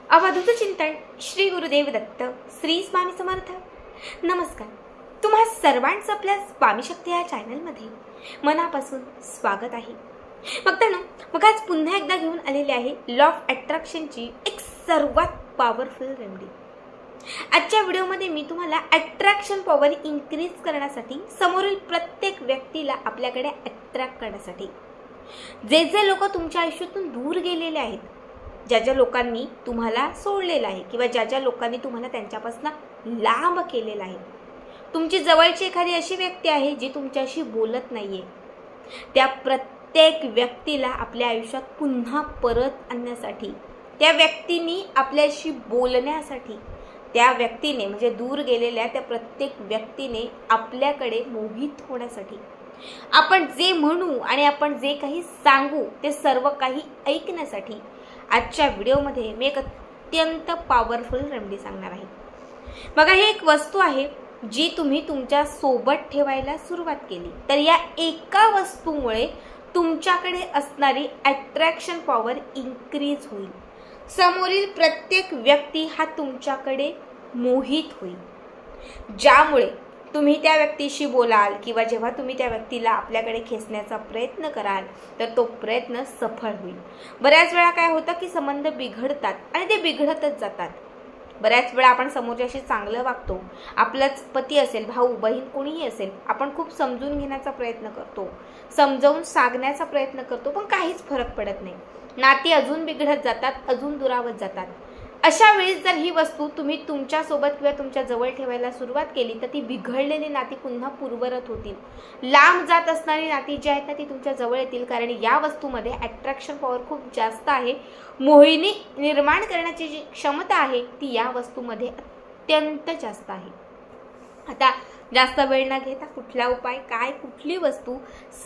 अवधूत चिंतन श्री गुरुदेव दत्त श्री स्वामी समर्थ। नमस्कार, तुम्हा सर्वांचं आपल्या स्वामी शक्ती या चॅनलमध्ये मनापासून स्वागत आहे। मग आज पुन्हा एकदा घेऊन आलेले आहे लॉ ऑफ अट्रॅक्शनची एक सर्वात पॉवरफुल रेमेडी। आजच्या व्हिडिओमध्ये मी तुम्हाला अट्रॅक्शन पॉवर इन्क्रीज करण्यासाठी, समोरील प्रत्येक व्यक्तीला आपल्याकडे अट्रॅक्ट करण्यासाठी, जे लोक तुमच्या आयुष्यातून दूर गेलेले आहेत, ज्या लोकांनी तुम्हाला सोडलेलं आहे किंवा ज्या लोकांनी तुम्हाला त्यांच्यापासून लांब केलेलं आहे, तुमची जवळची एखादी अशी व्यक्ती आहे जी तुमच्याशी बोलत नाहीये, त्या प्रत्येक व्यक्तीला आपल्या आयुष्यात पुन्हा परत आणण्यासाठी, त्या व्यक्तीने आपल्याशी बोलण्यासाठी, त्या व्यक्तीने म्हणजे दूर गेलेल्या त्या प्रत्येक व्यक्तीने आपल्याकडे मोहित होण्यासाठी, आपण जे म्हणू आणि आपण जे काही सांगू ते सर्व काही ऐकण्यासाठी आजच्या व्हिडिओमध्ये मी एक अत्यंत पॉवरफुल रेमेडी सांगणार आहे। बघा, ही एक वस्तू आहे जी तुम्ही तुमच्या सोबत ठेवायला सुरुवात केली तर या एका वस्तूमुळे तुमच्याकडे असणारी अट्रॅक्शन पॉवर इन्क्रीज होईल। समोरील प्रत्येक व्यक्ती हा तुमच्याकडे मोहित होईल, ज्यामुळे तुम्ही त्या व्यक्तीशी बोलाल किंवा जेव्हा तुम्ही त्या व्यक्तीला आपल्याकडे खेचण्याचा प्रयत्न कराल तर तो प्रयत्न सफळ होईल। बऱ्याच वेळा काय होतं की संबंध बिघडतात आणि ते बिघडतच जातात। बऱ्याच वेळा आपण समोरच्याशी चांगलं वागतो, आपलाच पती असेल, भाऊ बहीण कोणीही असेल, आपण खूप समजून घेण्याचा प्रयत्न करतो, समजावून सांगण्याचा प्रयत्न करतो, पण काहीच फरक पडत नाही। नाती अजून बिघडत जातात, अजून दुरावत जातात। अशा वेळी जर ही वस्तू तुम्ही तुमच्या सोबत किंवा तुमच्या जवळ ठेवायला सुरुवात केली तर ती बिघडलेली नाती पुन्हा पूर्ववत होतील। लांब जात असणारी नाती जी आहेत ना ती तुमच्या जवळ येतील, कारण या वस्तूमध्ये अट्रॅक्शन पॉवर खूप जास्त आहे। मोहिनी निर्माण करण्याची जी क्षमता आहे ती या वस्तूमध्ये अत्यंत जास्त आहे। आता जास्त वेळ न घेता कुठला उपाय, काय, कुठली वस्तू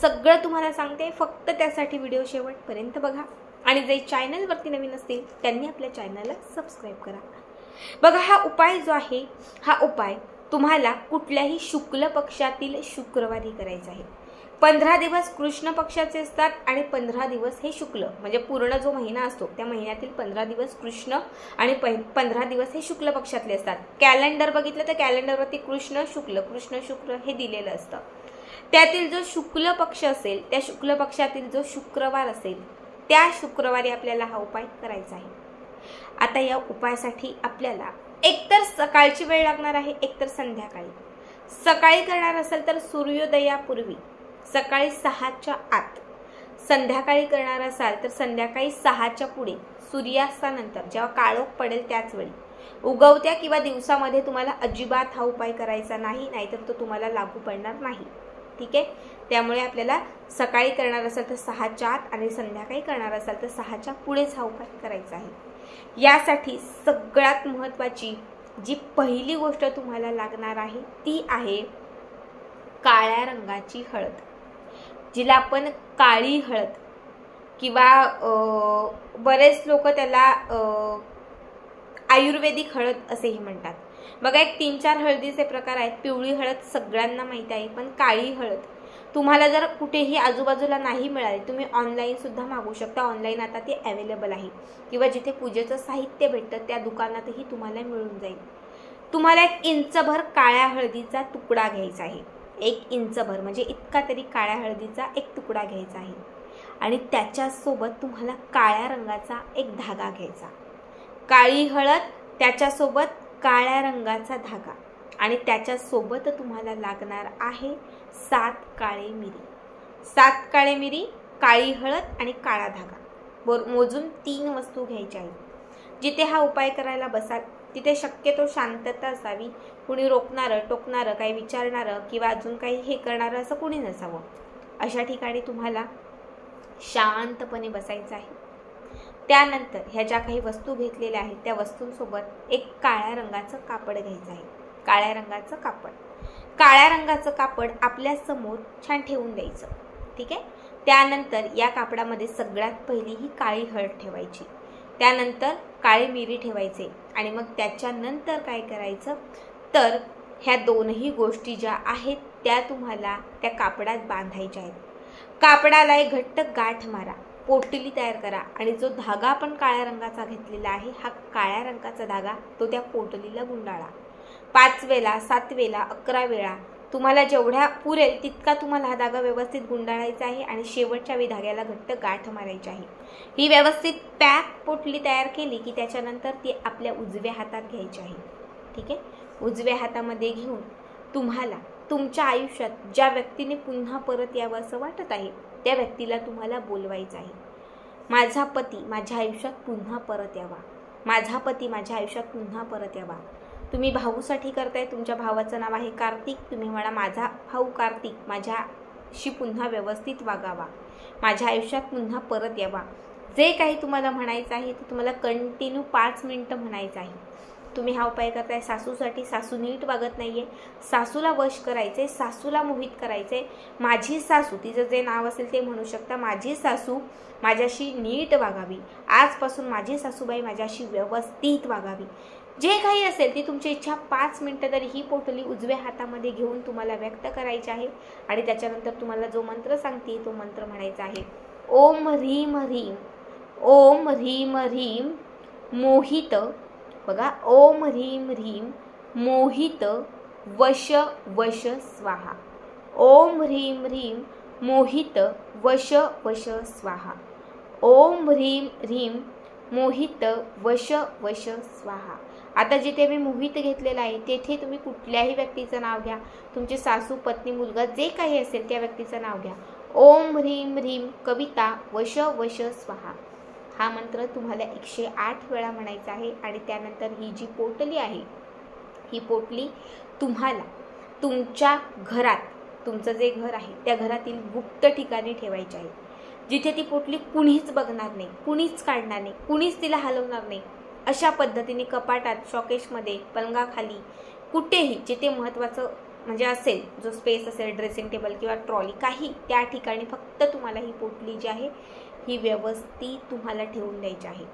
सगळं तुम्हाला सांगते, फक्त त्यासाठी व्हिडिओ शेवटपर्यंत बघा आणि जे चॅनलवरती नवीन असतील त्यांनी आपल्या चॅनलला सबस्क्राइब करा। बघा, हा उपाय जो आहे हा उपाय तुम्हाला कुठल्याही शुक्ल पक्षातील शुक्रवारी करायचा आहे। 15 दिवस कृष्ण पक्षाचे असतात आणि 15 दिवस हे शुक्ल, म्हणजे पूर्ण जो महिना असतो त्या महिन्यातील 15 दिवस कृष्ण आणि 15 दिवस हे शुक्ल पक्षातले असतात। कॅलेंडर बघितलं तर कॅलेंडरवरती कृष्ण शुक्र हे दिलेलं असतं। त्यातील जो शुक्ल पक्ष असेल, त्या शुक्ल पक्षातील जो शुक्रवार असेल त्या शुक्रवारी आपल्याला हा उपाय करायचा आहे। आता या उपायासाठी आपल्याला एकतर सकाळची वेळ लागणार आहे, एकतर संध्याकाळी। सकाळी करणार असेल तर सूर्योदयापूर्वी सकाळी 6च्या आत, संध्याकाळी करणार असाल तर संध्याकाळी 6च्या पुढे, सूर्यास्तानंतर जेव्हा काळोख पडेल त्याच वेळी। उगवत्या किंवा दिवसामध्ये तुम्हाला अजिबात हा उपाय करायचा नाही, नाहीतर तो तुम्हाला लागू पडणार नाही। ठीक आहे, त्यामुळे आपल्याला सकाळी करणार असेल तर 6च्या आत आणि संध्याकाळी करणार असाल तर 6च्या पुढेच हा उपाय करायचा आहे। यासाठी सगळ्यात महत्त्वाची जी पहिली गोष्ट तुम्हाला लागणार आहे ती आहे काळ्या रंगाची हळद, जिला आपण काळी हळद किंवा बरेच लोक त्याला आयुर्वेदिक हळद असेही म्हणतात। बघा, एक 3-4 हळदीचे प्रकार आहेत। पिवळी हळद सगळ्यांना माहित आहे, पण काळी हळद तुम्हाला जर कुठेही आजूबाजूला नाही मिळाली, तुम्ही ऑनलाईन सुद्धा मागवू शकता। ऑनलाईन आता ती अवेलेबल आहे किंवा जिथे पूजेचं साहित्य भेटतं त्या दुकानातही तुम्हाला मिळून जाईल। तुम्हाला 1 इंचभर काळ्या हळदीचा तुकडा घ्यायचा आहे। 1 इंचभर म्हणजे इतका तरी काळ्या हळदीचा एक तुकडा घ्यायचा आहे आणि त्याच्यासोबत तुम्हाला काळ्या रंगाचा एक धागा घ्यायचा। काळी हळद, त्याच्यासोबत काळ्या रंगाचा धागा आणि त्याच्यासोबत तुम्हाला लागणार आहे 7 काळे मिरी। 7 काळे मिरी, काळी हळद आणि काळा धागा, मोजून 3 वस्तू घ्यायच्या आहेत। जिथे हा उपाय करायला बसाल तिथे शक्यतो शांतता असावी, कुणी रोखणारं टोकणारं, काही विचारणारं किंवा अजून काही हे करणारं असं कुणी नसावं। अशा ठिकाणी तुम्हाला शांतपणे बसायचं आहे। त्यानंतर ह्या ज्या काही वस्तू घेतलेल्या आहेत त्या वस्तूंसोबत एक काळ्या रंगाचं कापड घ्यायचं आहे। काळ्या रंगाचं कापड आपल्या समोर छान ठेवून द्यायचं। ठीक आहे, त्यानंतर या कापडामध्ये सगळ्यात पहिली ही काळी हळद ठेवायची, त्यानंतर काळी मिरी ठेवायचे आणि मग त्याच्यानंतर काय करायचं तर ह्या दोनही गोष्टी ज्या आहेत त्या तुम्हाला त्या कापडात बांधायच्या आहेत। कापडाला एक घट्ट गाठ मारा पोटली तयार करा आणि जो धागा आपण काळ्या रंगाचा घेतलेला आहे, हा काळ्या रंगाचा धागा तो त्या पोटलीला गुंडाळा. 5 वेळा, 7 वेळा, 11 वेळा तुम्हाला जेवढ्या पुरेल तितका तुम्हाला हा धागा व्यवस्थित गुंडाळायचा आहे आणि शेवटच्या वेळी धाग्याला घट्ट गाठ मारायची आहे. ही व्यवस्थित पॅक पोटली तयार केली की त्याच्यानंतर ती आपल्या उजव्या हातात घ्यायची आहे. ठीक आहे. उजव्या हातामध्ये घेऊन तुम्हाला तुमच्या आयुष्यात ज्या व्यक्तीने पुन्हा परत यावं असं वाटत आहे त्या व्यक्तीला तुम्हाला बोलवायचं आहे. माझा पती माझ्या आयुष्यात पुन्हा परत यावा. माझा पती माझ्या आयुष्यात पुन्हा परत यावा. तुम्ही भाऊसाठी करताय, तुमच्या भावाचं नाव आहे कार्तिक. तुम्ही म्हणा माझा भाऊ कार्तिक माझ्याशी पुन्हा व्यवस्थित वागावा, माझ्या आयुष्यात पुन्हा परत यावा. जे काही तुम्हाला म्हणायचं आहे ते तुम्हाला कंटिन्यू 5 मिनिटं म्हणायचं आहे. तुम्ही हा उपाय करताय सासूसाठी. सासू नीट वागत नाहीये, सासूला वश करायचंय, सासूला मोहित करायचंय. माझी सासू, तिचं जे नाव असेल ते म्हणू शकता, माझी सासू माझ्याशी नीट वागावी. आजपासून माझी सासूबाई माझ्याशी व्यवस्थित वागावी. जे काही असेल ती तुमची इच्छा 5 मिनिटं तरी ही पोटली उजव्या हातामध्ये घेऊन तुम्हाला व्यक्त करायची आहे. आणि त्याच्यानंतर तुम्हाला जो मंत्र सांगते तो मंत्र म्हणायचा आहे. ओम ह्रीम ह्रीम, ओम ह्रीम ह्रीम मोहित. बघा, ओम ह्रीम ह्रीम मोहित वश वश स्वाहा. ओम ह्रीम ह्रीम मोहित वश वश स्वाहा. ओम ह्रीम ह्रीम मोहित वश वश स्वाहा. आता जिथे मी मोहित घेतलेला आहे तेथे तुम्ही कुठल्याही व्यक्तीचं नाव घ्या. तुमची सासू, पत्नी, मुलगा जे काही असेल त्या व्यक्तीचं नाव घ्या. ओम ह्रीम ह्रीम कविता वश वश स्वाहा. हा मंत्र तुम्हाला 108 वेळा म्हणायचा आहे. आणि त्यानंतर ही जी पोटली आहे ही पोटली तुम्हाला तुमच्या घरात, तुमचं जे घर आहे त्या घरातील गुप्त ठिकाणी ठेवायची आहे. जिथे ती पोटली कुणीच बघणार नाही, कुणीच काढणार नाही, कुणीच तिला हलवणार नाही. अशा पद्धतीने कपाटात, शॉकेशमध्ये, पलंगाखाली, कुठेही जिथे महत्त्वाचं म्हणजे असेल, जो स्पेस असेल, ड्रेसिंग टेबल किंवा ट्रॉली, काही त्या ठिकाणी फक्त तुम्हाला ही पोटली जी आहे ही व्यवस्थित तुम्हाला ठेवून द्यायची आहे.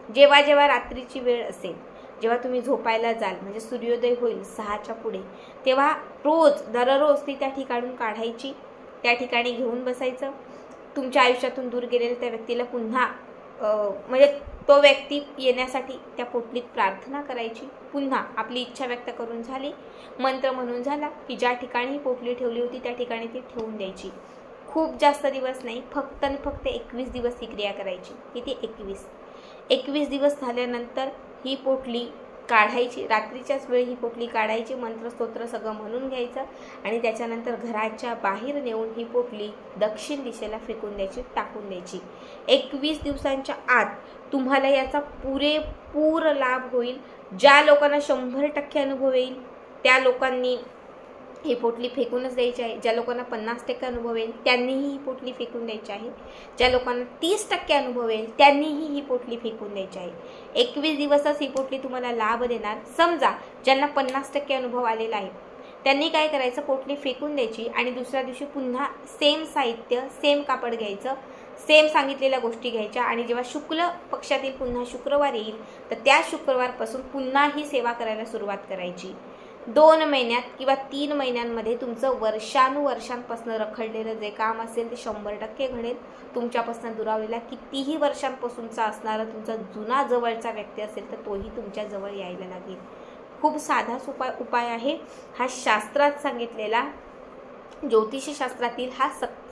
जेव्हा जेव्हा रात्रीची वेळ असेल, जेव्हा तुम्ही झोपायला जाल, म्हणजे सूर्योदय होईल 6च्या पुढे, तेव्हा दररोज ती त्या ठिकाणून काढायची, त्या ठिकाणी घेऊन बसायचं. तुमच्या आयुष्यातून दूर गेलेल्या त्या व्यक्तीला पुन्हा म्हणजे तो व्यक्ती येण्यासाठी त्या पोटलीत प्रार्थना करायची. पुन्हा आपली इच्छा व्यक्त करून झाली, मंत्र म्हणून झाला की ज्या ठिकाणी पोटली ठेवली होती त्या ठिकाणी ती ठेवून द्यायची. खूप जास्त दिवस नाही, फक्त आणि फक्त 21 दिवस ही क्रिया करायची. किती? 21 दिवस झाल्यानंतर ही पोटली काढायची. रात्रीच्याच वेळी ही पोटली काढायची, मंत्र स्तोत्र सगळं म्हणून घ्यायचं आणि त्याच्यानंतर घराच्या बाहेर नेऊन ही पोटली दक्षिण दिशेला फेकून द्यायची, टाकून द्यायची. 21 दिवसांच्या आत तुम्हाला याचा पुरेपूर लाभ होईल. ज्या लोकांना 100% अनुभव येईल त्या लोकांनी ही पोटली फेकूनच द्यायची आहे. ज्या लोकांना 50% अनुभव येईल त्यांनीही ही पोटली फेकून द्यायची आहे. ज्या लोकांना 30% अनुभव येईल त्यांनीही ही पोटली फेकून द्यायची आहे. 21 दिवसच ही पोटली तुम्हाला लाभ देणार. समजा ज्यांना 50% अनुभव आलेला आहे त्यांनी काय करायचं, पोटली फेकून द्यायची आणि दुसऱ्या दिवशी पुन्हा सेम साहित्य, सेम कापड घ्यायचं, सेम सांगितलेल्या गोष्टी घ्यायच्या आणि जेव्हा शुक्ल पक्षातील पुन्हा शुक्रवार येईल तर त्या शुक्रवारपासून पुन्हा ही सेवा करायला सुरुवात करायची. 2 महिन्यात किंवा 3 महिन्यांमध्ये तुमचं वर्षानुवर्षांपासून रखडलेलं जे काम असेल ते 100% घडेल. तुमच्यापासून दुरावलेला कितीही वर्षांपासूनचा असणारा तुमचा जुना जवळचा व्यक्ती असेल तर तोही तुमच्या जवळ यायला लागेल. खूप साधा सोपा उपाय आहे हा. शास्त्रात सांगितलेला, ज्योतिषशास्त्रातील हा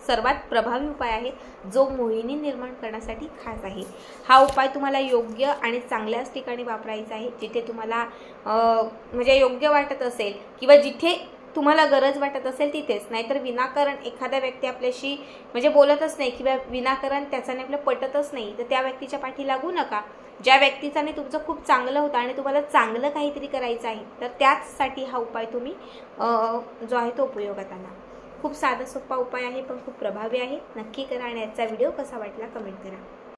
सर्वात प्रभावी उपाय आहे जो मोहिनी निर्माण करण्यासाठी खास आहे. हा उपाय तुम्हाला योग्य आणि चांगल्याच ठिकाणी वापरायचा आहे, जिथे तुम्हाला म्हणजे योग्य वाटत असेल किंवा जिथे तुम्हाला गरज वाटत असेल तिथेच. नाहीतर विनाकारण एखादा व्यक्ती आपल्याशी म्हणजे बोलतच नाही किंवा विनाकारण त्याच्याने आपलं पटतच नाही तर त्या व्यक्तीच्या पाठी लागू नका. ज्या व्यक्तीचाने तुमचं खूप चांगलं होतं आणि तुम्हाला चांगलं काहीतरी करायचं आहे तर त्याचसाठी हा उपाय तुम्ही जो आहे तो उपयोगात आणा. खूप साधा सोपा उपाय आहे पण खूप प्रभावी आहे. नक्की करा आणि याचा व्हिडिओ कसा वाटला कमेंट करा.